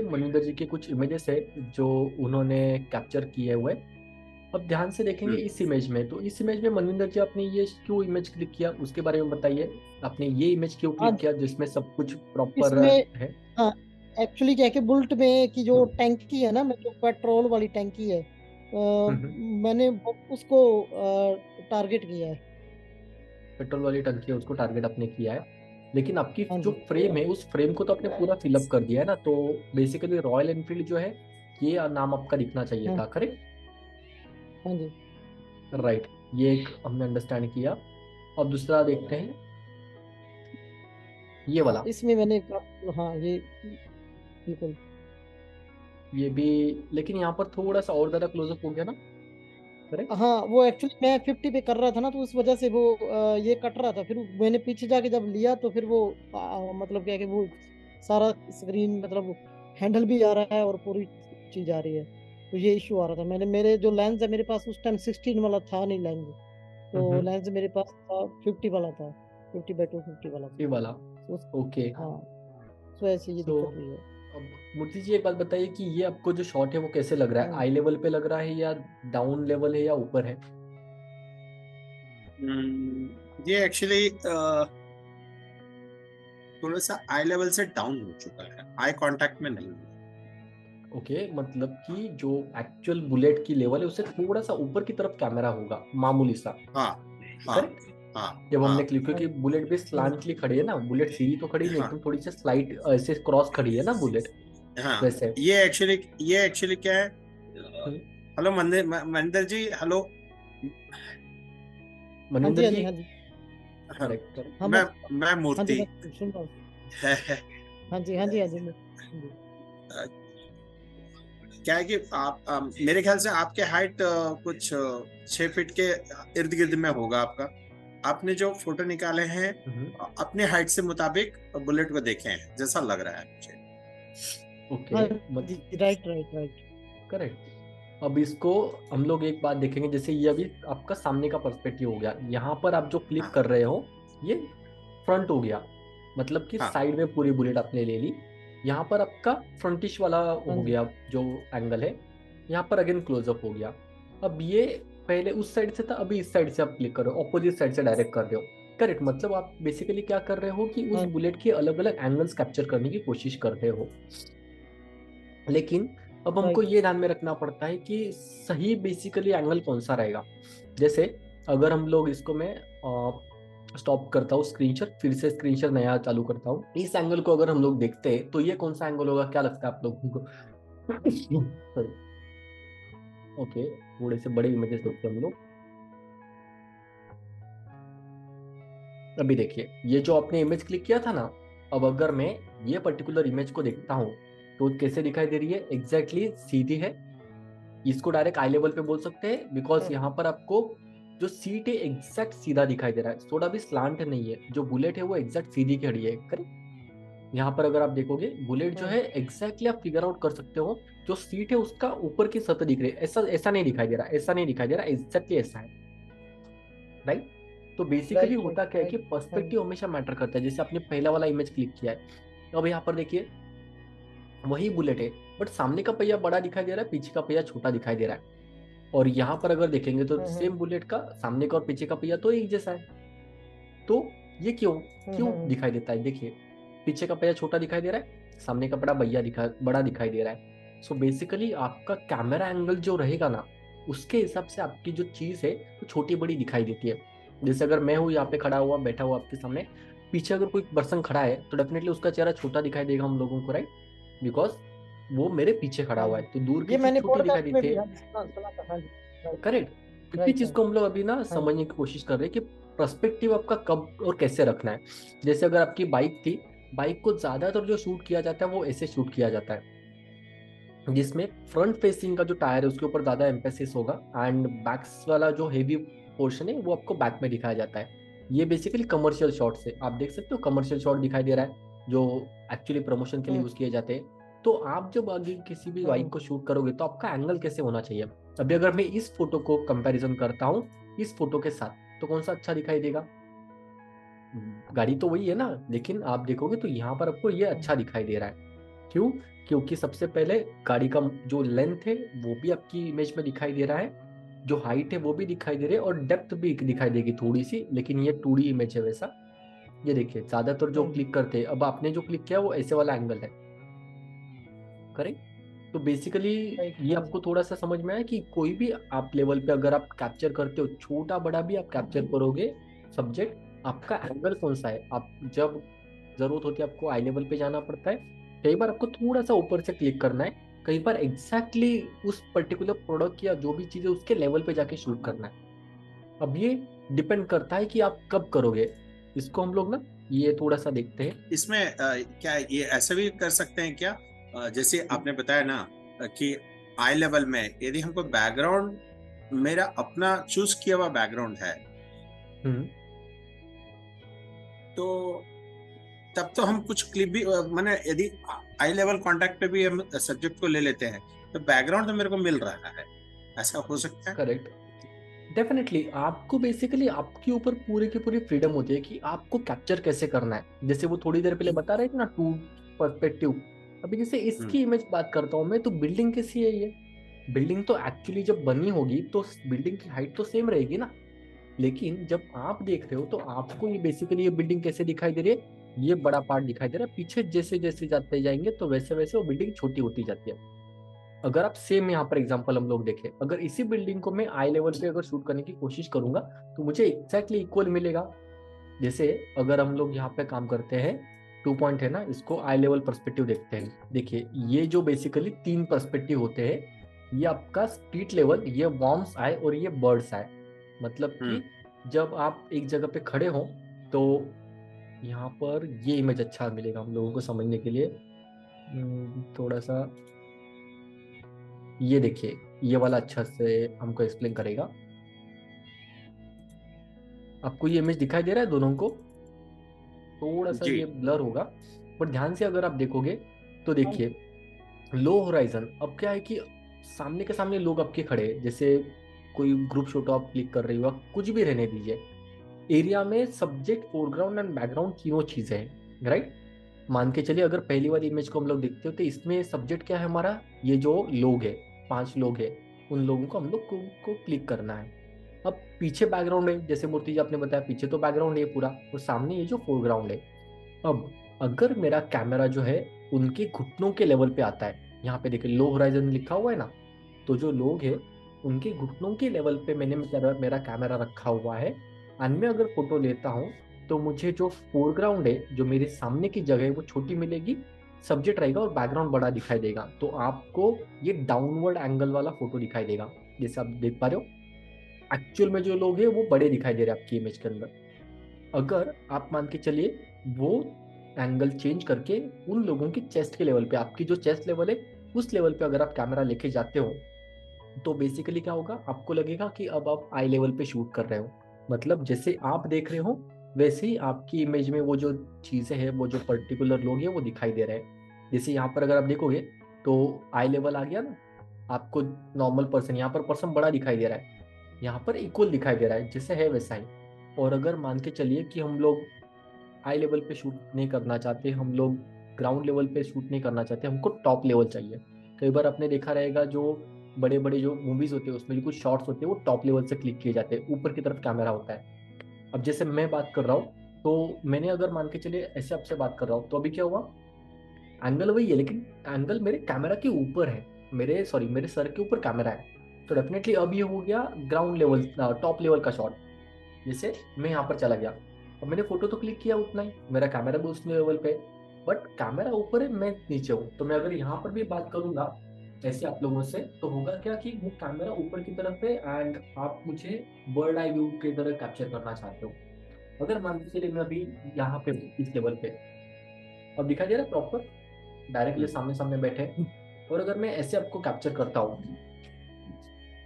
मनिंदर जी के कुछ इमेजेस है जो उन्होंने कैप्चर किए हुए। अब ध्यान से देखेंगे हम्म, इस इमेज में, तो इस इमेज में मनिंदर जी आपने ये क्यों इमेज क्लिक किया उसके बारे में बताइए। आपने ये इमेज क्यों क्लिक हाँ किया जिसमें सब कुछ प्रॉपर इसमें है। हाँ एक्चुअली क्या है कि बुलेट में की जो टैंकी है ना, मैं जो पेट्रोल वाली टैंकी है, हम्म। मैंने उसको टारगेट किया है। पेट्रोल वाली टंकी है उसको टारगेट आपने किया है, लेकिन आपकी हाँ जो जी। फ्रेम है उस फ्रेम को तो आपने पूरा फिलअप कर दिया है ना, तो बेसिकली रॉयल एनफील्ड जो है ये नाम आपका दिखना चाहिए हाँ था, करेक्ट। हाँ जी। राइट, ये एक हमने अंडरस्टैंड किया। अब दूसरा देखते हैं ये हाँ वाला। इसमें मैंने हाँ ये बिल्कुल। ये भी, लेकिन यहाँ पर थोड़ा सा और ज्यादा क्लोजअप हो गया ना, करेक्ट। हाँ वो एक्चुअली मैं 50 पे कर रहा था ना, तो उस वजह से वो ये कट रहा था। फिर मैंने पीछे जाके जब लिया तो फिर वो मतलब क्या है कि वो सारा स्क्रीन मतलब हैंडल भी आ रहा है और पूरी चीज आ रही है। तो ये इशू आ रहा था। मैंने मेरे जो लेंस है मेरे पास उस टाइम 16 वाला था नहीं लेंस। तो हम्म। लेंस मेरे पास था 50 वाला था, 50/250 वाला था। ये वाला। तो ओके। हाँ तो ऐसे ये सो दिक्कत हुई है। अब मूर्ति जी एक बात बताइए कि ये आपको जो शॉट है वो कैसे लग रहा है, हाँ आई लेवल पे लग रहा है या डाउन लेवल है या ऊपर है। ये एक्चुअली थोड़ा सा आई लेवल से डाउन हो चुका है, आई कांटेक्ट में नहीं है। ओके, मतलब कि जो एक्चुअल बुलेट की लेवल है उससे थोड़ा सा ऊपर की तरफ कैमरा होगा, मामूली सा। हाँ हाँ करेक्ट। हाँ जब हाँ हमने क्लिक, क्योंकि बुलेट भी स्लांटली खड़ी है ना, बुलेट सीधी तो खड़ी नहीं, हाँ एकदम थोड़ी सी स्लाइट ऐसे क्रॉस खड़ी है ना बुलेट, हाँ। वैसे। ये एक्चुअली क्या है। हम्म। हेलो मंदिर जी, हेलो। हाँ जी मनिंदर हाँ जी। जी हाँ जी। Correct correct. हाँ मैं मैं हाँ जी मूर्ति। मैं सुन रहा हूँ। हाँ जी हाँ जी हाँ जी हाँ जी। क्या है कि आप मेरे ख्याल से आपके हाइट कुछ 6 फीट के इर्द गिर्द में होगा आपका। आपने जो फोटो निकाले हैं अपने हाइट से मुताबिक बुलेट को देखे हैं जैसा लग रहा है मुझे। ओके। हाँ मत जी राइट राइट राइट। करेक्ट। अब इसको हम लोग एक बात देखेंगे, जैसे ये अभी आपका सामने का पर्सपेक्टिव हो गया, यहाँ पर आप जो क्लिक हाँ कर रहे हो ये फ्रंट हो गया, मतलब कि हाँ साइड में पूरी बुलेट आपने ले ली। यहाँ पर आपका फ्रंटिश वाला हाँ हो जी गया जो एंगल है, यहाँ पर अगेन क्लोजअप हो गया। अब ये पहले उस साइड से था, अभी इस साइड से आप क्लिक कर रहे हो, ऑपोजिट साइड से डायरेक्ट कर रहे हो। करेक्ट, मतलब आप बेसिकली क्या कर रहे हो कि उस हाँ बुलेट के अलग अलग एंगल्स कैप्चर करने की कोशिश कर रहे हो। लेकिन अब हमको राइट। ये ध्यान में रखना पड़ता है कि सही बेसिकली एंगल कौन सा रहेगा। जैसे अगर हम लोग इसको मैं स्टॉप करता हूँ स्क्रीनशॉट, फिर से स्क्रीनशॉट नया चालू करता हूँ, इस एंगल को अगर हम लोग देखते हैं तो ये कौन सा एंगल होगा, क्या लगता है आप लोगों को। सॉरी। ओके, थोड़े से बड़े इमेजेस देखते हैं हम लोग। अभी देखिए ये जो आपने इमेज क्लिक किया था ना, अब अगर मैं ये पर्टिकुलर इमेज को देखता हूँ तो कैसे दिखाई दे रही है, एग्जैक्टली exactly सीधी है। इसको डायरेक्ट आई लेवल पे बोल सकते हैं, बिकॉज यहाँ पर आपको जो सीट है एग्जैक्ट सीधा दिखाई दे रहा है, थोड़ा भी स्लांट नहीं है। जो बुलेट है वो एग्जैक्ट सीधी खड़ी है, करेक्ट। यहाँ पर अगर आप देखोगे बुलेट जो है एग्जैक्टली आप फिगर आउट कर सकते हो, जो सीट है उसका ऊपर की सतह दिख रही है, ऐसा ऐसा नहीं दिखाई दे रहा, ऐसा नहीं दिखाई दे रहा, एग्जैक्टली ऐसा है। राइट। तो बेसिकली राइट होता राइट क्या है कि राइट। हाँ जी पर्सपेक्टिव हमेशा मैटर करता है। जैसे आपने पहला वाला इमेज क्लिक किया है, अब यहाँ पर देखिए वही बुलेट है, बट सामने का पहिया बड़ा दिखाई दे रहा है, पीछे का पहिया छोटा दिखाई दे रहा है। और यहाँ पर अगर देखेंगे तो सेम बुलेट का सामने का और पीछे का पहिया तो एक जैसा है। तो ये क्यों क्यों हम्म। दिखाई देता है, देखिए पीछे का पहिया छोटा दिखाई दे रहा है, सामने का बड़ा दिखाई दे रहा है। सो बेसिकली आपका कैमरा एंगल जो रहेगा ना, उसके हिसाब से आपकी जो चीज है वो छोटी बड़ी दिखाई देती है। जैसे अगर मैं हूँ यहाँ पे खड़ा हुआ बैठा हुआ आपके सामने, पीछे अगर कोई पर्सन खड़ा है तो डेफिनेटली उसका चेहरा छोटा दिखाई देगा हम लोगों को, राइट। बिकॉज वो मेरे पीछे खड़ा हाँ हुआ जी है, तो दूर की ये चीज मैंने छोटी दिखाई पॉडकास्ट में देती भी है। हाँ जी सुना था। हाँ जी राइट करेक्ट। इसी राइट चीज राइट। को हम लोग अभी ना हाँ जी समझने की कोशिश कर रहे हैं कि पर्सपेक्टिव आपका कब और कैसे रखना है। जैसे अगर आपकी बाइक थी, बाइक को ज्यादातर जो शूट किया जाता है वो ऐसे शूट किया जाता है, जिसमें फ्रंट फेसिंग का जो टायर है उसके ऊपर ज्यादा एम्फेसिस होगा, एंड बैक्स वाला जो हेवी पोर्शन है वो आपको बैक में दिखाया जाता है। ये बेसिकली कमर्शियल शॉट से आप देख सकते हो, कमर्शियल शॉट दिखाई दे रहा है जो एक्चुअली प्रमोशन के लिए हम्म यूज किए जाते हैं। तो आप जब आगे किसी भी बाइक हम्म को शूट करोगे तो आपका एंगल कैसे होना चाहिए। अभी अगर मैं इस फोटो को कंपैरिजन करता हूँ इस फोटो के साथ, तो कौन सा अच्छा दिखाई देगा। गाड़ी तो वही है ना, लेकिन आप देखोगे तो यहाँ पर आपको ये हम्म। अच्छा दिखाई दे रहा है। क्यों? क्योंकि सबसे पहले गाड़ी का जो लेंथ है वो भी आपकी इमेज में दिखाई दे रहा है, जो हाइट है वो भी दिखाई दे रही है, और डेप्थ भी दिखाई देगी थोड़ी सी, लेकिन ये 2D इमेज है वैसा। ये देखिए ज्यादातर जो हम्म। क्लिक करते हैं, अब आपने जो क्लिक किया वो ऐसे वाला एंगल है, करेक्ट? तो बेसिकली राइट, ये हाँ आपको जी। थोड़ा सा समझ में आया कि कोई भी आप लेवल पे अगर आप कैप्चर करते हो, छोटा बड़ा भी आप कैप्चर करोगे सब्जेक्ट, आपका एंगल कौन सा है, आप जब जरूरत होती है आपको आई लेवल पे जाना पड़ता है, कई बार आपको थोड़ा सा ऊपर से क्लिक करना है, कई बार एग्जैक्टली उस पर्टिकुलर प्रोडक्ट या जो भी चीज है उसके लेवल पे जाके शूट करना है। अब ये डिपेंड करता है कि आप कब करोगे। इसको हम लोग ना ये थोड़ा सा देखते हैं। इसमें क्या ये ऐसा भी कर सकते हैं क्या, जैसे आपने बताया ना, कि आई लेवल में यदि हमको बैकग्राउंड मेरा अपना चूज किया हुआ बैकग्राउंड है, हम्म। तो तब तो हम कुछ क्लिप भी माने यदि आई लेवल कांटेक्ट पे भी हम सब्जेक्ट को ले लेते हैं, तो बैकग्राउंड तो मेरे को मिल रहा है, ऐसा हो सकता है। करेक्ट। डेफिनेटली आपको बेसिकली आपके ऊपर पूरी की पूरी फ्रीडम होती है कि आपको कैप्चर कैसे करना है। जैसे वो थोड़ी देर पहले बता रहे थे ना, टू पर्सपेक्टिव। अभी जैसे हम्म। इसकी इमेज बात करता हूँ मैं, तो बिल्डिंग कैसी है ये? बिल्डिंग तो एक्चुअली जब बनी होगी तो बिल्डिंग की हाइट तो सेम रहेगी ना, लेकिन जब आप देख रहे हो तो आपको ये बेसिकली ये बिल्डिंग कैसे दिखाई दे रही है, ये बड़ा पार्ट दिखाई दे रहा है, पीछे जैसे जैसे जाते जाएंगे तो वैसे वैसे वो बिल्डिंग छोटी होती जाती है। अगर आप सेम यहाँ पर एग्जांपल हम लोग देखें, अगर इसी बिल्डिंग को मैं आई लेवल पे अगर शूट करने की कोशिश करूंगा तो मुझे एक्जैक्टली इक्वल मिलेगा। जैसे अगर हम लोग यहाँ पे काम करते हैं, 2 पॉइंट है ना, इसको आई लेवल पर्सपेक्टिव देखते हैं। देखिए ये जो बेसिकली 3 पर्सपेक्टिव होते हैं, ये आपका स्ट्रीट लेवल, ये वॉर्म्स आए और ये बर्ड्स आए। मतलब कि हम्म। जब आप एक जगह पे खड़े हो तो यहाँ पर ये इमेज अच्छा मिलेगा हम लोगों को समझने के लिए। थोड़ा सा ये देखिए, ये वाला अच्छा से हमको एक्सप्लेन करेगा। आपको ये इमेज दिखाई दे रहा है दोनों को? थोड़ा सा जी। ये ब्लर होगा, पर ध्यान से अगर आप देखोगे तो हाँ देखिए, जी। लो होराइजन। अब क्या है कि सामने के सामने लोग आपके खड़े हैं, जैसे कोई ग्रुप फोटो आप क्लिक कर रही हो, आप कुछ भी रहने दीजिए, एरिया में सब्जेक्ट फोरग्राउंड एंड बैकग्राउंड तीनों चीजें हैं, राइट? मान के चलिए अगर पहली वाली इमेज को हम लोग देखते हो तो इसमें सब्जेक्ट क्या है हमारा, ये जो लोग है, 5 लोग है, उन लोगों को हम लोग को क्लिक करना है। अब पीछे बैकग्राउंड है, जैसे मूर्ति जी आपने बताया, पीछे तो बैकग्राउंड है पूरा, और सामने ये जो फोरग्राउंड है। अब अगर मेरा कैमरा जो है उनके घुटनों के लेवल पे आता है, यहाँ पे देखिए लो होराइजन लिखा हुआ है ना, तो जो लोग हैं उनके घुटनों के लेवल पे मैंने मेरा कैमरा रखा हुआ है। एंड मैं अगर फोटो लेता हूँ तो मुझे जो फोरग्राउंड है, जो मेरे सामने की जगह है, वो छोटी मिलेगी, सब्जेक्ट रहेगा और बैकग्राउंड बड़ा दिखाई देगा। तो आपको ये डाउनवर्ड एंगल वाला फोटो दिखाई देगा, जैसे आप देख पा रहे हो। एक्चुअल में जो लोग हैं वो बड़े दिखाई दे रहे हैं आपकी इमेज के अंदर। अगर आप मान के चलिए वो एंगल चेंज करके उन लोगों की चेस्ट के लेवल पे, आपकी जो चेस्ट लेवल है उस लेवल पे अगर आप कैमरा लेके जाते हो, तो बेसिकली क्या होगा, आपको लगेगा कि अब आप आई लेवल पे शूट कर रहे हो। मतलब जैसे आप देख रहे हो वैसे ही आपकी इमेज में वो जो चीजें हैं, वो जो पर्टिकुलर लोग हैं वो दिखाई दे रहे हैं। जैसे यहाँ पर अगर आप देखोगे तो आई लेवल आ गया ना, आपको नॉर्मल पर्सन, यहाँ पर पर्सन बड़ा दिखाई दे रहा है, यहाँ पर इक्वल दिखाई दे रहा है, जैसे है वैसा ही। और अगर मान के चलिए कि हम लोग हाई लेवल पे शूट नहीं करना चाहते, हम लोग ग्राउंड लेवल पे शूट नहीं करना चाहते, हमको टॉप लेवल चाहिए। कई बार आपने देखा रहेगा जो बड़े बड़े जो मूवीज होते हैं उसमें जो कुछ शॉट्स होते हैं वो टॉप लेवल से क्लिक किए जाते हैं, ऊपर की तरफ कैमरा होता है। अब जैसे मैं बात कर रहा हूँ तो मैंने अगर मान के चलिए ऐसे आपसे बात कर रहा हूँ, तो अभी क्या हुआ, एंगल वही है लेकिन एंगल मेरे कैमरा के ऊपर है, मेरे सॉरी मेरे सर के ऊपर कैमरा है। तो डेफिनेटली अब ये हो गया ग्राउंड लेवल, टॉप लेवल का शॉट। जैसे मैं यहाँ पर चला गया और मैंने फोटो तो क्लिक किया उतना ही, मेरा कैमरा भी उस लेवल पे, बट कैमरा ऊपर है, मैं नीचे हूँ। तो मैं अगर यहाँ पर भी बात करूंगा ऐसे आप लोगों से, तो होगा क्या कि वो कैमरा ऊपर की तरफ है एंड आप मुझे बर्ड आई व्यू की तरह कैप्चर करना चाहते हो। अगर मान के चलिए मैं अभी यहाँ पे हूँ, इस लेवल पे, अब दिखाई दे रहा है प्रॉपर, डायरेक्टली हम्म। सामने सामने बैठे हैं। और अगर मैं ऐसे आपको कैप्चर करता हूँ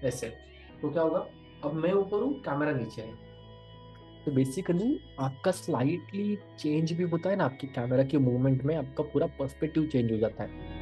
ऐसे, तो क्या होगा, अब मैं ऊपर हूँ कैमरा नीचे है। तो बेसिकली आपका स्लाइटली चेंज भी होता है ना, आपकी कैमरा के मूवमेंट में आपका पूरा पर्सपेक्टिव चेंज हो जाता है।